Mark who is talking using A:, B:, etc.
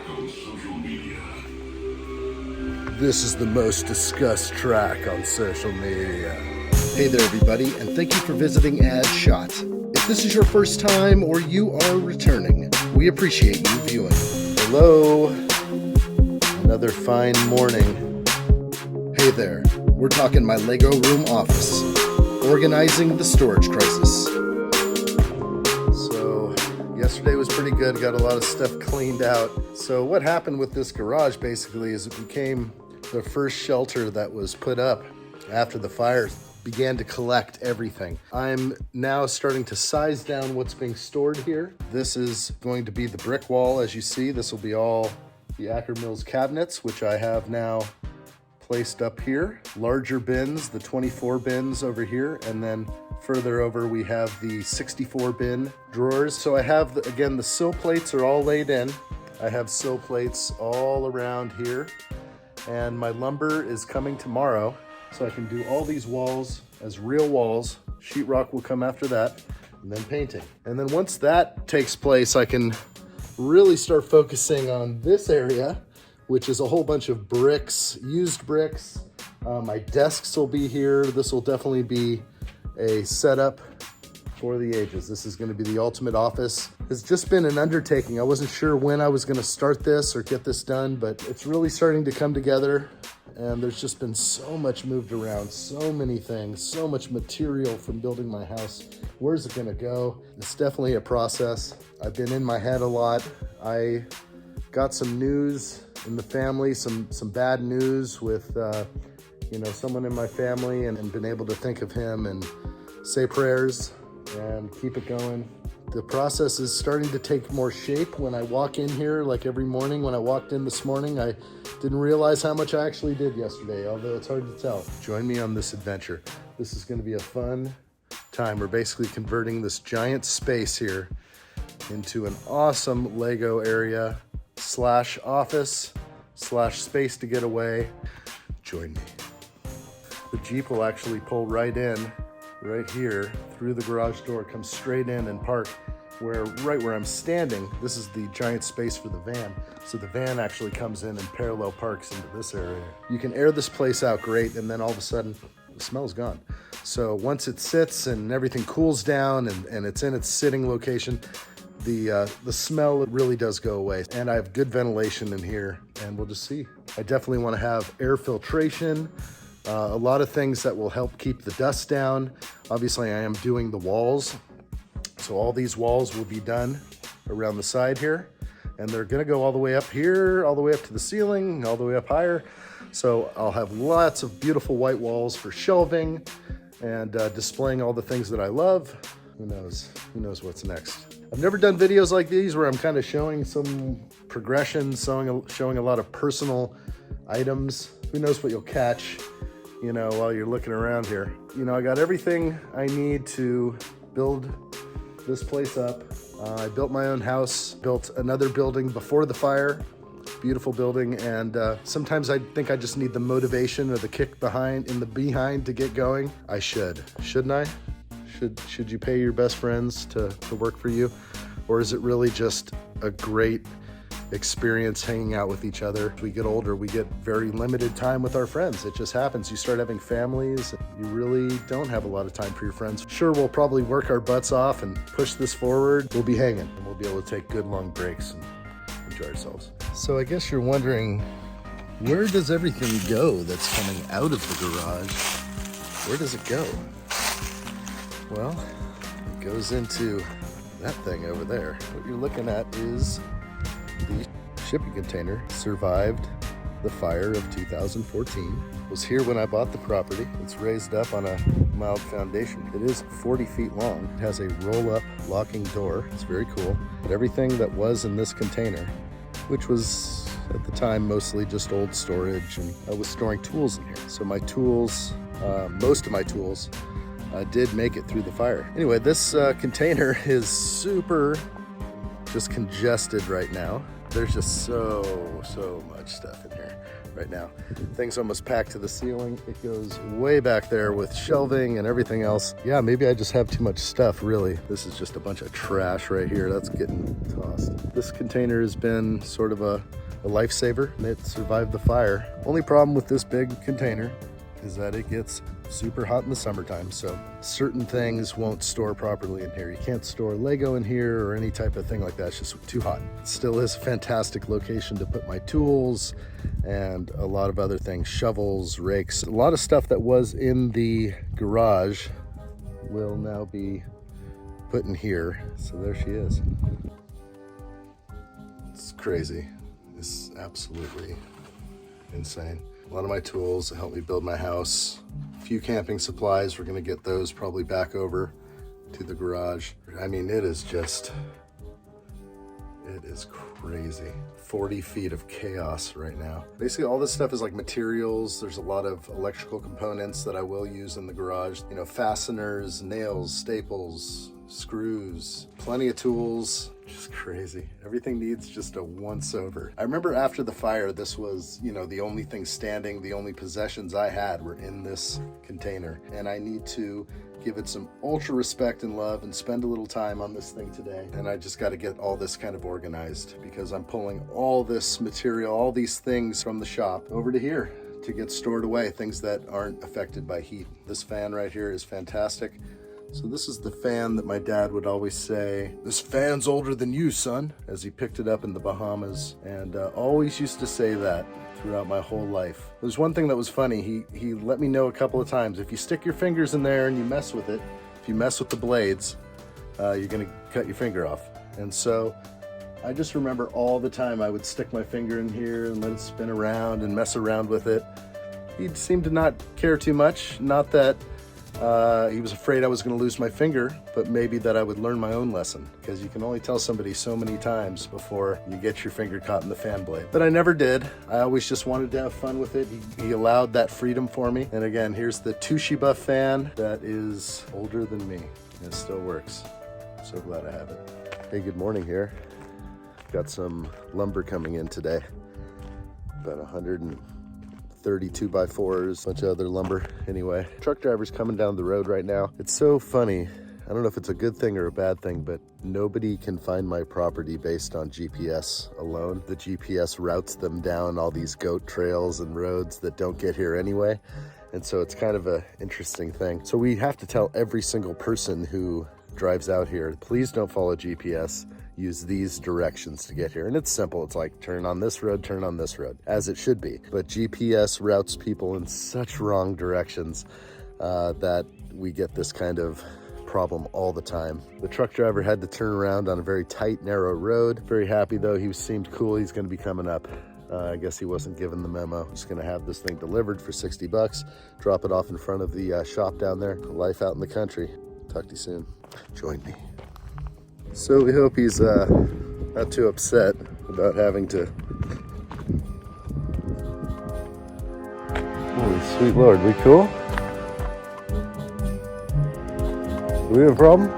A: on social media.
B: This is the most discussed track on social media. Hey there, everybody, and thank you for visiting addshot. If this is your first time or you are returning, we appreciate you viewing. Hello. Another fine morning. Hey there. We're talking my Lego room office. Organizing the storage crisis. So, yesterday was pretty good. Got a lot of stuff cleaned out. So what happened with this garage basically is it became the first shelter that was put up after the fire began to collect everything. I'm now starting to size down what's being stored here. This is going to be the brick wall, as you see. This will be all the Acker Mills cabinets, which I have now placed up here. Larger bins, the 24 bins over here, and then further over we have the 64 bin drawers. So I have, again, the sill plates are all laid in. I have sill plates all around here, and my lumber is coming tomorrow, so I can do all these walls as real walls. Sheetrock will come after that, and then painting. And then once that takes place, I can really start focusing on this area, which is a whole bunch of bricks, used bricks. My desks will be here. This will definitely be a setup for the ages. This is gonna be the ultimate office. It's just been an undertaking. I wasn't sure when I was gonna start this or get this done, but it's really starting to come together. And there's just been so much moved around, so many things, so much material from building my house. Where's it gonna go? It's definitely a process. I've been in my head a lot. I got some news in the family, some bad news with someone in my family, and been able to think of him and say prayers and keep it going. The process is starting to take more shape when I walk in here, like every morning. When I walked in this morning, I didn't realize how much I actually did yesterday, although it's hard to tell. Join me on this adventure. This is going to be a fun time. We're basically converting this giant space here into an awesome Lego area / office / space to get away. Join me. The Jeep will actually pull right in, right here, through the garage door, come straight in and park right where I'm standing. This is the giant space for the van. So the van actually comes in and parallel parks into this area. You can air this place out great, and then all of a sudden, the smell's gone. So once it sits and everything cools down and it's in its sitting location, the smell really does go away. And I have good ventilation in here, and we'll just see. I definitely want to have air filtration, a lot of things that will help keep the dust down. Obviously, I am doing the walls. So all these walls will be done around the side here, and they're gonna go all the way up here, all the way up to the ceiling, all the way up higher. So I'll have lots of beautiful white walls for shelving and displaying all the things that I love. Who knows what's next. I've never done videos like these where I'm kind of showing some progression, showing a lot of personal items. Who knows what you'll catch, while you're looking around here. I got everything I need to build this place up. I built my own house, built another building before the fire, beautiful building, and sometimes I think I just need the motivation or the kick behind to get going. I shouldn't I? Should you pay your best friends to work for you? Or is it really just a great experience hanging out with each other? As we get older, we get very limited time with our friends. It just happens. You start having families, you really don't have a lot of time for your friends. Sure, we'll probably work our butts off and push this forward. We'll be hanging, and we'll be able to take good long breaks and enjoy ourselves. So I guess you're wondering, where does everything go that's coming out of the garage? Where does it go? Well, it goes into that thing over there. What you're looking at is the shipping container. Survived the fire of 2014. Was here when I bought the property. It's raised up on a mild foundation. It is 40 feet long. It has a roll-up locking door. It's very cool. But everything that was in this container, which was at the time mostly just old storage, and I was storing tools in here. So my tools, most of my tools, did make it through the fire. Anyway, this container is super just congested right now. There's just so much stuff in here right now. Things almost packed to the ceiling. It goes way back there with shelving and everything else. Yeah, maybe I just have too much stuff, really. This is just a bunch of trash right here. That's getting tossed. This container has been sort of a lifesaver, and it survived the fire. Only problem with this big container is that it gets super hot in the summertime, so certain things won't store properly in here. You can't store Lego in here or any type of thing like that. It's just too hot. It still is a fantastic location to put my tools and a lot of other things, shovels, rakes. A lot of stuff that was in the garage will now be put in here. So there she is. It's crazy. It's absolutely insane. A lot of my tools help me build my house. A few camping supplies, we're gonna get those probably back over to the garage. I mean, it is crazy. 40 feet of chaos right now. Basically, all this stuff is like materials. There's a lot of electrical components that I will use in the garage. You know, fasteners, nails, staples, screws, plenty of tools. Just crazy. Everything needs just a once over. I remember after the fire, this was, you know, the only thing standing, the only possessions I had were in this container. And I need to give it some ultra respect and love and spend a little time on this thing today. And I just got to get all this kind of organized because I'm pulling all this material, all these things from the shop over to here to get stored away, things that aren't affected by heat. This fan right here is fantastic. So this is the fan that my dad would always say, "This fan's older than you, son," as he picked it up in the Bahamas, and always used to say that throughout my whole life. There's one thing that was funny. He let me know a couple of times, if you stick your fingers in there and you mess with it, if you mess with the blades, you're gonna cut your finger off. And so I just remember all the time I would stick my finger in here and let it spin around and mess around with it. He seemed to not care too much. Not that he was afraid I was going to lose my finger, but maybe that I would learn my own lesson, because you can only tell somebody so many times before you get your finger caught in the fan blade. But I never did. I always just wanted to have fun with it. He allowed that freedom for me. And again, here's the Toshiba fan that is older than me. It still works. So glad I have it. Hey, good morning here. Got some lumber coming in today. About 132 by 4s, bunch of other lumber. Anyway, truck driver's coming down the road right now. It's so funny. I don't know if it's a good thing or a bad thing, but nobody can find my property based on GPS alone. The GPS routes them down all these goat trails and roads that don't get here anyway. And so it's kind of an interesting thing. So we have to tell every single person who drives out here, please don't follow GPS. Use these directions to get here. And it's simple. It's like, turn on this road, turn on this road, as it should be. But GPS routes people in such wrong directions that we get this kind of problem all the time. The truck driver had to turn around on a very tight, narrow road. Very happy though. He seemed cool. He's going to be coming up. I guess he wasn't given the memo. Just going to have this thing delivered for 60 bucks. Drop it off in front of the shop down there. Life out in the country. Talk to you soon. Join me. So we hope he's not too upset about having to. Holy sweet Lord, we cool? Do we have a problem?